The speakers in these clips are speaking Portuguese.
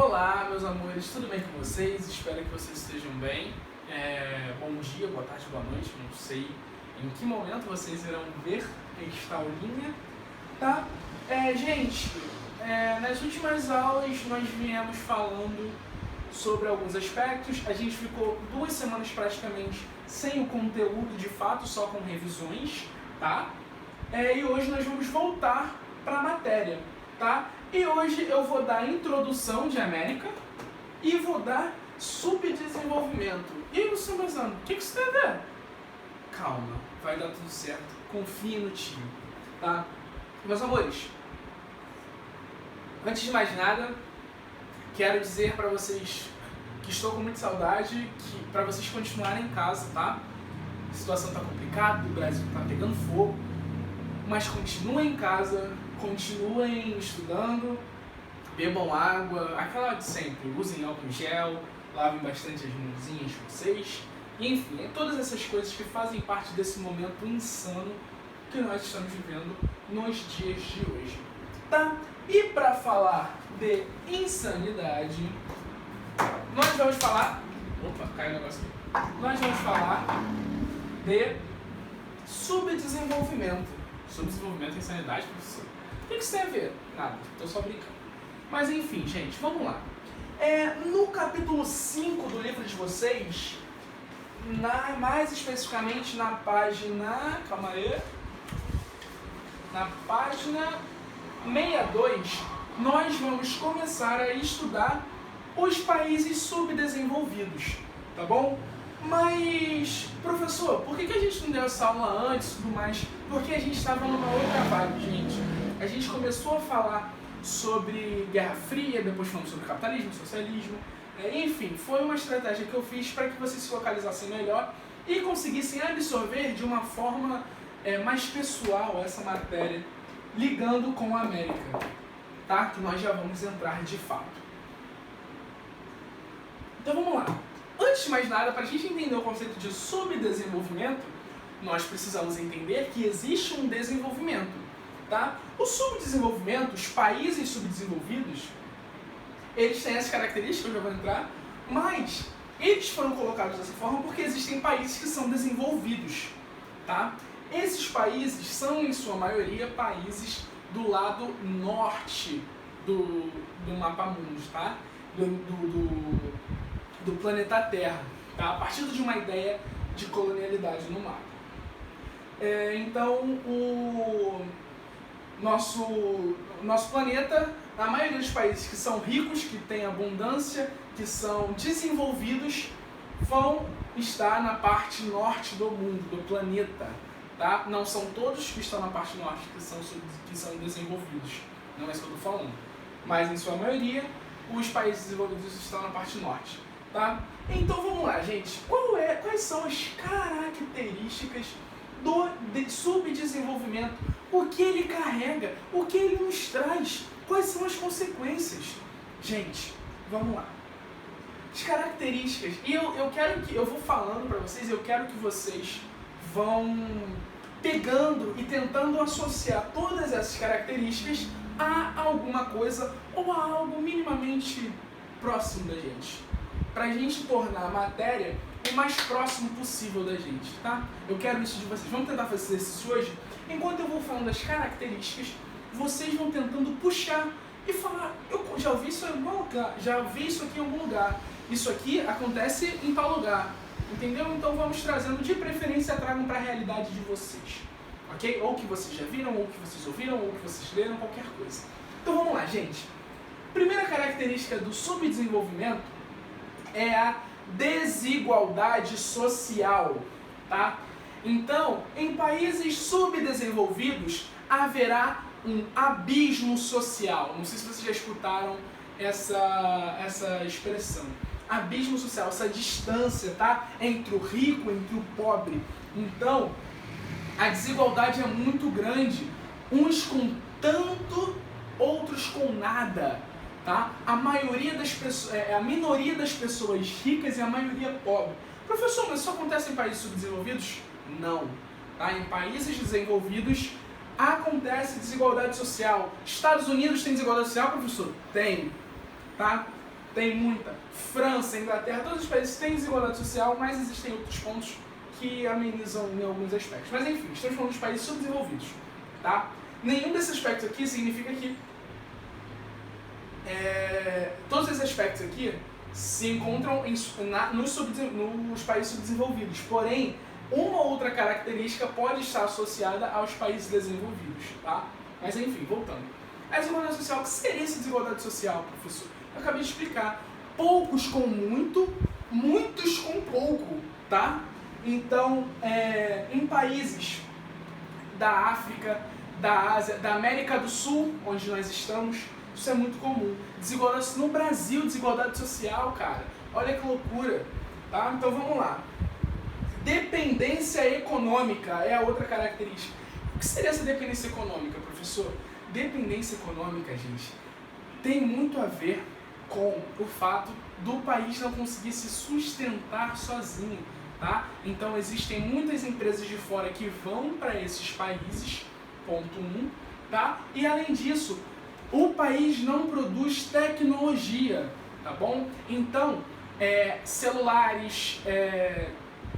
Olá, meus amores, tudo bem com vocês? Espero que vocês estejam bem. Bom dia, boa tarde, boa noite, não sei em que momento vocês irão ver esta aulinha, tá? Nas últimas aulas nós viemos falando sobre alguns aspectos. A gente ficou 2 semanas praticamente sem o conteúdo de fato, só com revisões, tá? E hoje nós vamos voltar para a matéria, tá? E hoje eu vou dar introdução de América e vou dar subdesenvolvimento. E aí você pensando, o que você tem a ver? Calma, vai dar tudo certo. Confie no time, tá? Meus amores, antes de mais nada, quero dizer para vocês que estou com muita saudade, que para vocês continuarem em casa, tá? A situação tá complicada, o Brasil tá pegando fogo, mas continuem em casa, continuem estudando, bebam água, aquela de sempre, usem álcool em gel, lavem bastante as mãozinhas de vocês, enfim, todas essas coisas que fazem parte desse momento insano que nós estamos vivendo nos dias de hoje, tá? E para falar de insanidade, nós vamos falar... Opa, caiu o negócio aqui. Nós vamos falar de subdesenvolvimento. Subdesenvolvimento e insanidade, professor? O que isso tem a ver? Nada, tô só brincando. Mas enfim, gente, vamos lá. No capítulo 5 do livro de vocês, mais especificamente na página... Calma aí. Na página 62, nós vamos começar a estudar os países subdesenvolvidos, tá bom? Mas, professor, por que a gente não deu essa aula antes e tudo mais? Porque a gente estava numa outra vibe, gente. A gente começou a falar sobre Guerra Fria, depois falamos sobre capitalismo, socialismo, enfim, foi uma estratégia que eu fiz para que vocês se localizassem melhor e conseguissem absorver de uma forma mais pessoal essa matéria, ligando com a América, tá? Que nós já vamos entrar de fato. Então vamos lá. Antes de mais nada, para a gente entender o conceito de subdesenvolvimento, nós precisamos entender que existe um desenvolvimento, tá? O subdesenvolvimento, os países subdesenvolvidos, eles têm essas características, eu já vou entrar, mas eles foram colocados dessa forma porque existem países que são desenvolvidos, tá? Esses países são, em sua maioria, países do lado norte do mapa mundi, tá? Do planeta Terra, tá? A partir de uma ideia de colonialidade no mapa. Então, o nosso planeta, a maioria dos países que são ricos, que têm abundância, que são desenvolvidos, vão estar na parte norte do mundo, do planeta, tá? Não são todos que estão na parte norte que são desenvolvidos, não é isso que eu estou falando, mas em sua maioria, os países desenvolvidos estão na parte norte. Tá? Então vamos lá, gente. Quais são as características do subdesenvolvimento? O que ele carrega? O que ele nos traz? Quais são as consequências? Gente, vamos lá. As características. E eu vou falando para vocês, eu quero que vocês vão pegando e tentando associar todas essas características a alguma coisa ou a algo minimamente próximo da gente, para a gente tornar a matéria o mais próximo possível da gente, tá? Eu quero isso de vocês. Vamos tentar fazer esse exercício hoje? Enquanto eu vou falando das características, vocês vão tentando puxar e falar, eu já ouvi isso em algum lugar, já ouvi isso aqui em algum lugar, isso aqui acontece em tal lugar, entendeu? Então vamos trazendo, de preferência, tragam para a realidade de vocês, ok? Ou que vocês já viram, ou que vocês ouviram, ou que vocês leram, qualquer coisa. Então vamos lá, gente. Primeira característica do subdesenvolvimento é a desigualdade social, tá? Então, em países subdesenvolvidos, haverá um abismo social. Não sei se vocês já escutaram essa expressão. Abismo social, essa distância, tá? Entre o rico, entre o pobre. Então, a desigualdade é muito grande. Uns com tanto, outros com nada. Tá? A maioria das pessoas, a minoria das pessoas ricas e a maioria pobre. Professor, mas isso acontece em países subdesenvolvidos? Não. Tá? Em países desenvolvidos acontece desigualdade social. Estados Unidos tem desigualdade social, professor? Tem. Tá? Tem muita. França, Inglaterra, todos os países têm desigualdade social, mas existem outros pontos que amenizam em alguns aspectos. Mas enfim, estamos falando dos países subdesenvolvidos, tá? Nenhum desses aspectos aqui significa que todos esses aspectos aqui se encontram nos países subdesenvolvidos. Porém, uma outra característica pode estar associada aos países desenvolvidos, tá? Mas enfim, voltando. A desigualdade social, o que seria essa desigualdade social, professor? Eu acabei de explicar. Poucos com muito, muitos com pouco, tá? Então, em países da África, da Ásia, da América do Sul, onde nós estamos, isso é muito comum. Desigualdade no Brasil, desigualdade social, cara. Olha que loucura, tá? Então vamos lá. Dependência econômica é a outra característica. O que seria essa dependência econômica, professor? Dependência econômica, gente, tem muito a ver com o fato do país não conseguir se sustentar sozinho, tá? Então existem muitas empresas de fora que vão para esses países, ponto 1, tá? E além disso, o país não produz tecnologia, tá bom? Então, celulares,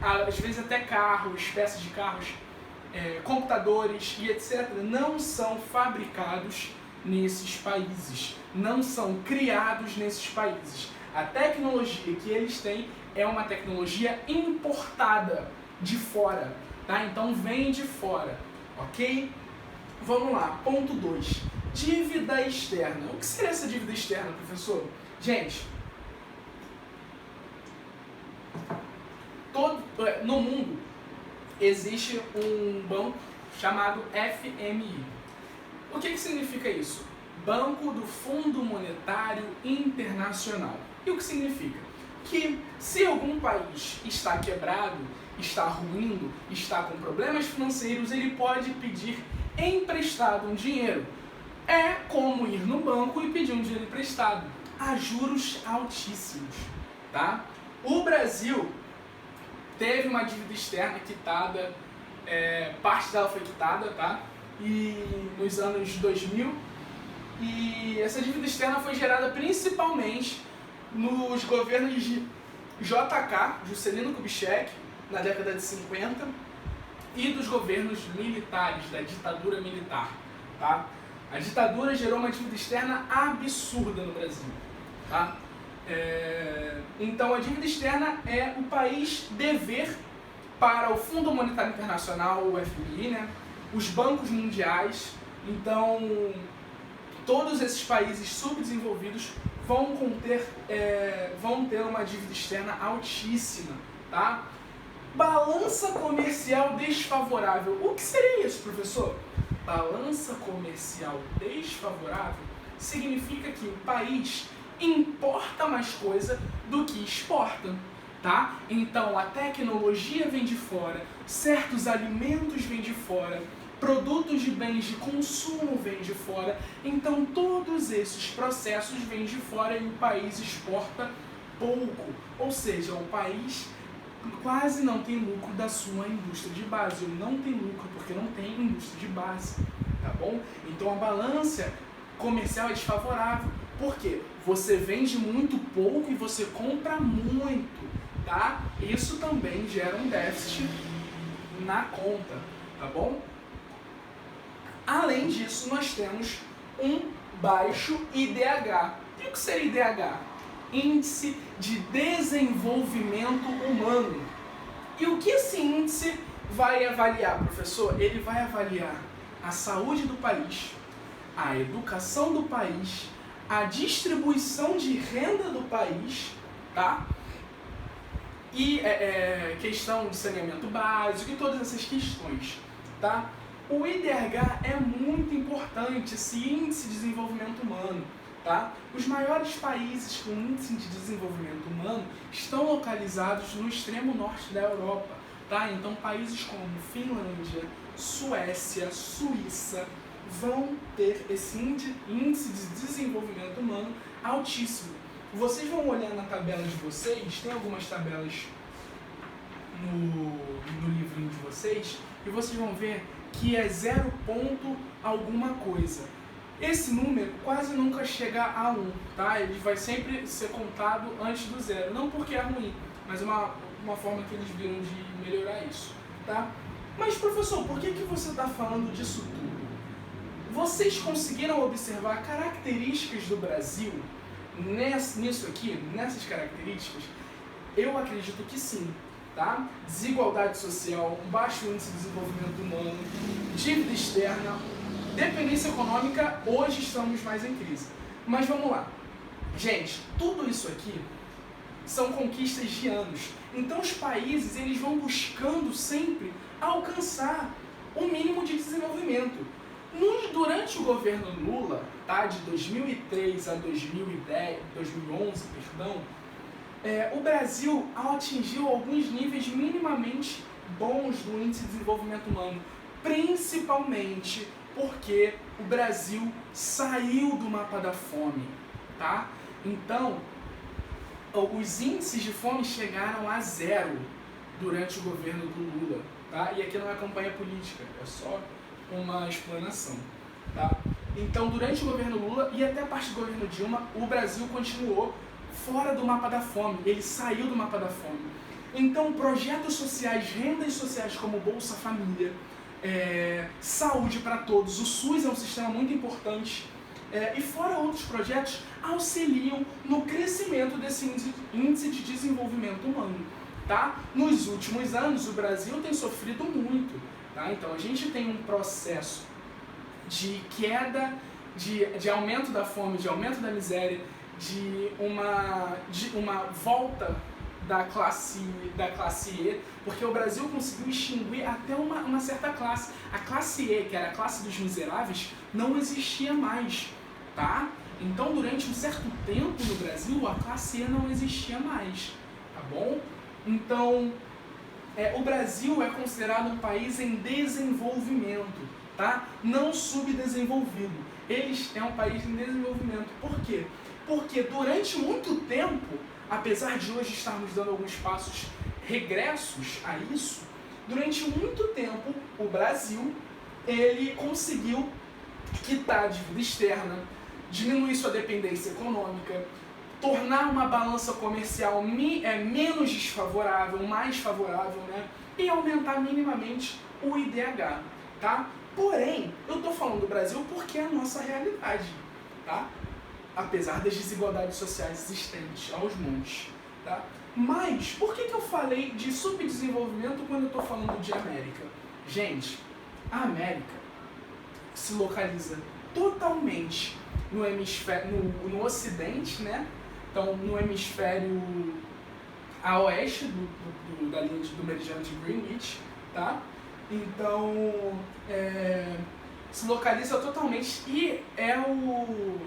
às vezes até carros, peças de carros, computadores e etc. não são fabricados nesses países, não são criados nesses países. A tecnologia que eles têm é uma tecnologia importada de fora, tá? Então vem de fora, ok? Vamos lá, ponto 2. Dívida externa. O que seria essa dívida externa, professor? Gente, no mundo existe um banco chamado FMI. O que significa isso? Banco do Fundo Monetário Internacional. E o que significa? Que se algum país está quebrado, está ruindo, está com problemas financeiros, ele pode pedir emprestado um dinheiro. É como ir no banco e pedir um dinheiro emprestado, a juros altíssimos, tá? O Brasil teve uma dívida externa quitada, parte dela foi quitada, tá? E nos anos 2000, e essa dívida externa foi gerada principalmente nos governos de JK, Juscelino Kubitschek, na década de 50, e dos governos militares, da ditadura militar, tá? A ditadura gerou uma dívida externa absurda no Brasil, tá? Então a dívida externa é o país dever para o Fundo Monetário Internacional, o FMI, né? Os bancos mundiais. Então todos esses países subdesenvolvidos vão ter uma dívida externa altíssima, tá? Balança comercial desfavorável. O que seria isso, professor? Balança comercial desfavorável significa que o país importa mais coisa do que exporta, tá? Então a tecnologia vem de fora, certos alimentos vêm de fora, produtos de bens de consumo vêm de fora, então todos esses processos vêm de fora e o país exporta pouco, ou seja, o país quase não tem lucro da sua indústria de base, ele não tem lucro porque não tem indústria de base, tá bom? Então a balança comercial é desfavorável, por quê? Você vende muito pouco e você compra muito, tá? Isso também gera um déficit na conta, tá bom? Além disso, nós temos um baixo IDH. E o que seria IDH? Índice de Desenvolvimento Humano. E o que esse índice vai avaliar, professor? Ele vai avaliar a saúde do país, a educação do país, a distribuição de renda do país, tá? E questão de saneamento básico e todas essas questões, tá? O IDH é muito importante, esse índice de desenvolvimento humano, tá? Os maiores países com índice de desenvolvimento humano estão localizados no extremo norte da Europa, tá? Então países como Finlândia, Suécia, Suíça vão ter esse índice de desenvolvimento humano altíssimo. Vocês vão olhar na tabela de vocês, tem algumas tabelas no livrinho de vocês, e vocês vão ver que é 0 ponto alguma coisa. esse número quase nunca chega a 1, tá? Ele vai sempre ser contado antes do 0. Não porque é ruim, mas uma forma que eles viram de melhorar isso, tá? Mas, professor, por que você está falando disso tudo? Vocês conseguiram observar características do Brasil nisso aqui, nessas características? Eu acredito que sim, tá? Desigualdade social, baixo índice de desenvolvimento humano, dívida externa, dependência econômica, hoje estamos mais em crise. Mas vamos lá. Gente, tudo isso aqui são conquistas de anos. Então os países, eles vão buscando sempre alcançar o mínimo de desenvolvimento. Durante o governo Lula, tá, de 2003 a 2011, o Brasil atingiu alguns níveis minimamente bons do índice de desenvolvimento humano, principalmente porque o Brasil saiu do mapa da fome, tá? Então, os índices de fome chegaram a 0 durante o governo do Lula, tá? E aqui não é campanha política, é só uma explanação, tá? Então, durante o governo Lula e até a parte do governo Dilma, o Brasil continuou fora do mapa da fome, ele saiu do mapa da fome. Então, projetos sociais, rendas sociais como Bolsa Família, saúde para todos, o SUS é um sistema muito importante, e fora outros projetos, auxiliam no crescimento desse índice de desenvolvimento humano, tá? Nos últimos anos, o Brasil tem sofrido muito, tá? Então, a gente tem um processo de queda, de aumento da fome, de aumento da miséria, de uma volta da classe E, porque o Brasil conseguiu extinguir até uma certa classe. A classe E, que era a classe dos miseráveis, não existia mais, tá? Então, durante um certo tempo no Brasil, a classe E não existia mais, tá bom? Então, o Brasil é considerado um país em desenvolvimento, tá? Não subdesenvolvido. É um país em desenvolvimento. Por quê? Porque durante muito tempo, apesar de hoje estarmos dando alguns passos regressos a isso, durante muito tempo o Brasil ele conseguiu quitar a dívida externa, diminuir sua dependência econômica, tornar uma balança comercial menos desfavorável, mais favorável, né? E aumentar minimamente o IDH, tá? Porém, eu estou falando do Brasil porque é a nossa realidade, tá? Apesar das desigualdades sociais existentes aos montes, tá? Mas, por que eu falei de subdesenvolvimento quando eu estou falando de América? Gente, a América se localiza totalmente no hemisfério, no ocidente, né? Então, no hemisfério a oeste da linha do meridiano de Greenwich, tá? Então, se localiza totalmente e é o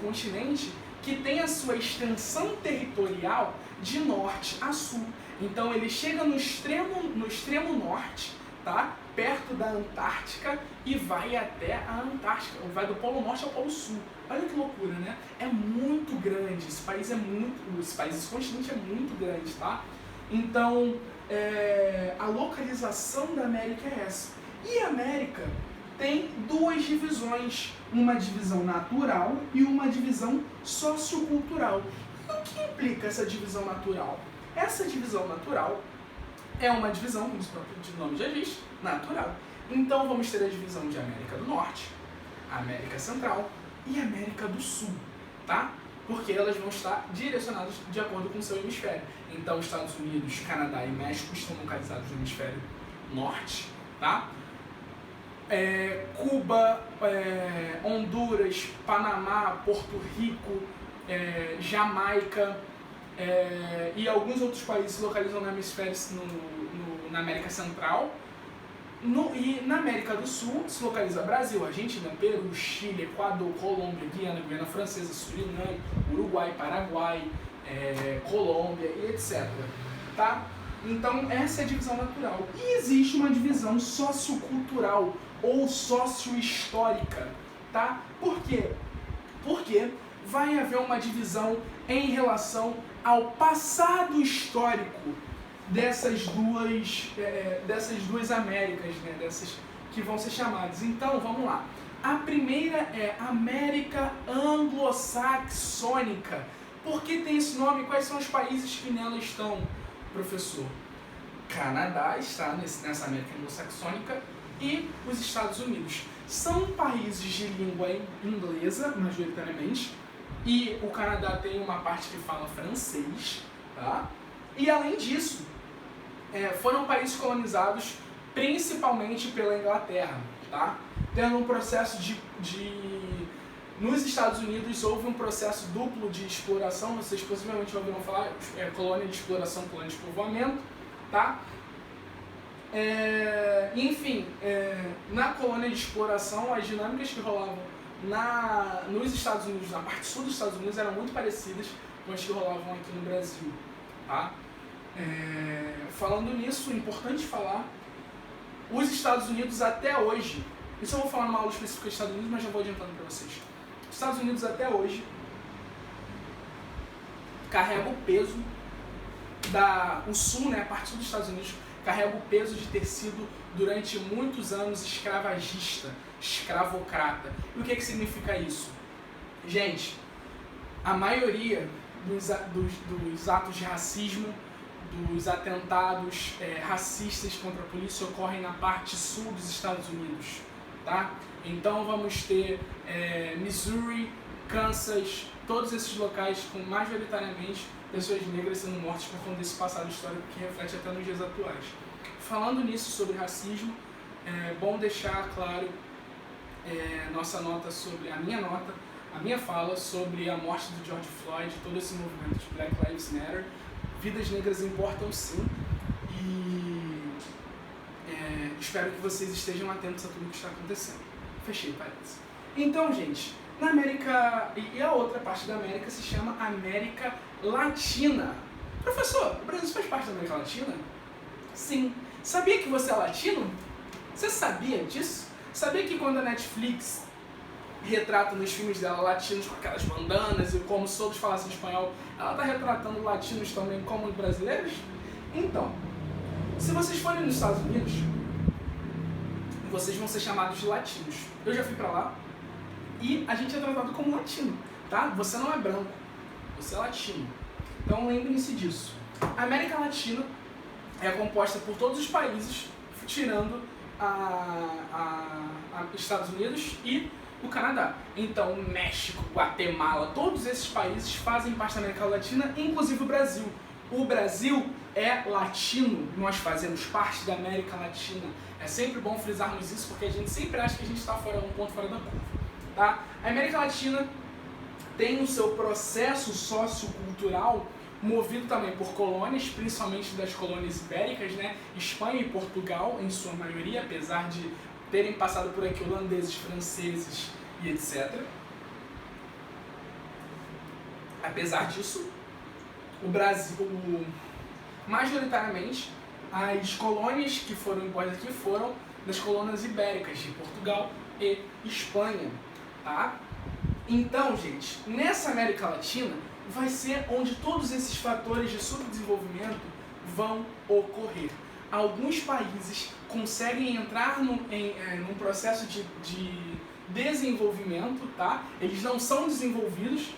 continente que tem a sua extensão territorial de norte a sul. Então ele chega no extremo norte, tá? Perto da Antártica e vai até a Antártica, vai do Polo Norte ao Polo Sul. Olha que loucura, né? É muito grande, esse continente é muito grande, tá? Então, a localização da América é essa. E a América tem duas divisões, uma divisão natural e uma divisão sociocultural. E o que implica essa divisão natural? Essa divisão natural é uma divisão, como o nome já diz, natural. Então vamos ter a divisão de América do Norte, América Central e América do Sul, tá? Porque elas vão estar direcionadas de acordo com o seu hemisfério. Então Estados Unidos, Canadá e México estão localizados no hemisfério norte, tá? Cuba, Honduras, Panamá, Porto Rico, Jamaica e alguns outros países se localizam no hemisfério na América Central. E na América do Sul se localiza Brasil, Argentina, Peru, Chile, Equador, Colômbia, Guiana Francesa, Suriname, Uruguai, Paraguai, Colômbia e etc. Tá? Então essa é a divisão natural. E existe uma divisão sociocultural ou sociohistórica, tá? Por quê? Porque vai haver uma divisão em relação ao passado histórico dessas duas Américas, né? Dessas que vão ser chamadas. Então, vamos lá. A primeira é América Anglo-Saxônica. Por que tem esse nome? Quais são os países que nela estão, professor? Canadá está nessa América Anglo-Saxônica e os Estados Unidos. São países de língua inglesa, majoritariamente, e o Canadá tem uma parte que fala francês, tá? E além disso, foram países colonizados principalmente pela Inglaterra, tá? Tendo um processo nos Estados Unidos houve um processo duplo de exploração, vocês possivelmente ouviram falar, colônia de exploração, colônia de povoamento, tá? Enfim, na colônia de exploração, as dinâmicas que rolavam nos Estados Unidos, na parte sul dos Estados Unidos, eram muito parecidas com as que rolavam aqui no Brasil, tá? Falando nisso, é importante falar, os Estados Unidos até hoje, isso eu vou falar numa aula específica dos Estados Unidos, mas já vou adiantando para vocês. Os Estados Unidos até hoje carrega o peso o sul, né, a parte sul dos Estados Unidos, carrega o peso de ter sido durante muitos anos escravagista, escravocrata. E o que significa isso? Gente, a maioria dos atos de racismo, dos atentados racistas contra a polícia ocorrem na parte sul dos Estados Unidos, tá? Então vamos ter Missouri, Kansas, todos esses locais com majoritariamente pessoas negras sendo mortas por conta desse passado histórico que reflete até nos dias atuais. Falando nisso sobre racismo, é bom deixar claro a minha fala sobre a morte do George Floyd, todo esse movimento de Black Lives Matter. Vidas negras importam sim, e espero que vocês estejam atentos a tudo que está acontecendo. Fechei parênteses. Então, gente, na América, e a outra parte da América se chama América Latina. Professor, o Brasil faz parte da América Latina? Sim. Sabia que você é latino? Você sabia disso? Sabia que quando a Netflix retrata nos filmes dela latinos com aquelas bandanas e como se todos falassem espanhol, ela está retratando latinos também como brasileiros? Então, se vocês forem nos Estados Unidos, vocês vão ser chamados de latinos. Eu já fui pra lá e a gente é tratado como latino, tá? Você não é branco, você é latino. Então lembrem-se disso. A América Latina é composta por todos os países, tirando Estados Unidos e o Canadá. Então, México, Guatemala, todos esses países fazem parte da América Latina, inclusive o Brasil. O Brasil é latino, nós fazemos parte da América Latina. É sempre bom frisarmos isso, porque a gente sempre acha que a gente está um ponto fora da curva. Tá? A América Latina tem o seu processo sociocultural movido também por colônias, principalmente das colônias ibéricas, né? Espanha e Portugal, em sua maioria, apesar de terem passado por aqui holandeses, franceses e etc. Apesar disso, o Brasil, majoritariamente, as colônias que foram impostas aqui foram das colônias ibéricas de Portugal e Espanha, tá? Então, gente, nessa América Latina vai ser onde todos esses fatores de subdesenvolvimento vão ocorrer. Alguns países conseguem entrar num processo de desenvolvimento, tá? Eles não são desenvolvidos,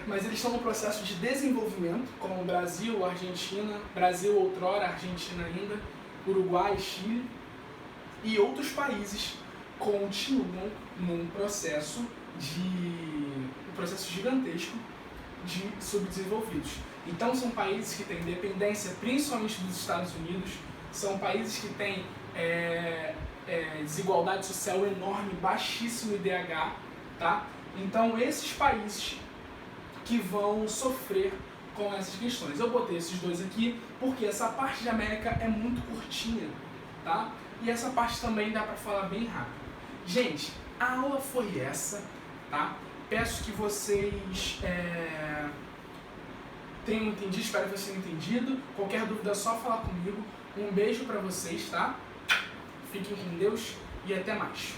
mas eles estão no processo de desenvolvimento, como o Brasil, Argentina, Brasil outrora, Argentina ainda, Uruguai, Chile, e outros países continuam num processo gigantesco de subdesenvolvidos. Então são países que têm dependência principalmente dos Estados Unidos, são países que têm desigualdade social enorme, baixíssimo IDH, tá? Então esses países que vão sofrer com essas questões. Eu botei esses dois aqui porque essa parte de América é muito curtinha, tá? E essa parte também dá para falar bem rápido. Gente, a aula foi essa, tá? Peço que vocês tenham entendido, espero que vocês tenham entendido. Qualquer dúvida é só falar comigo. Um beijo pra vocês, tá? Fiquem com Deus e até mais.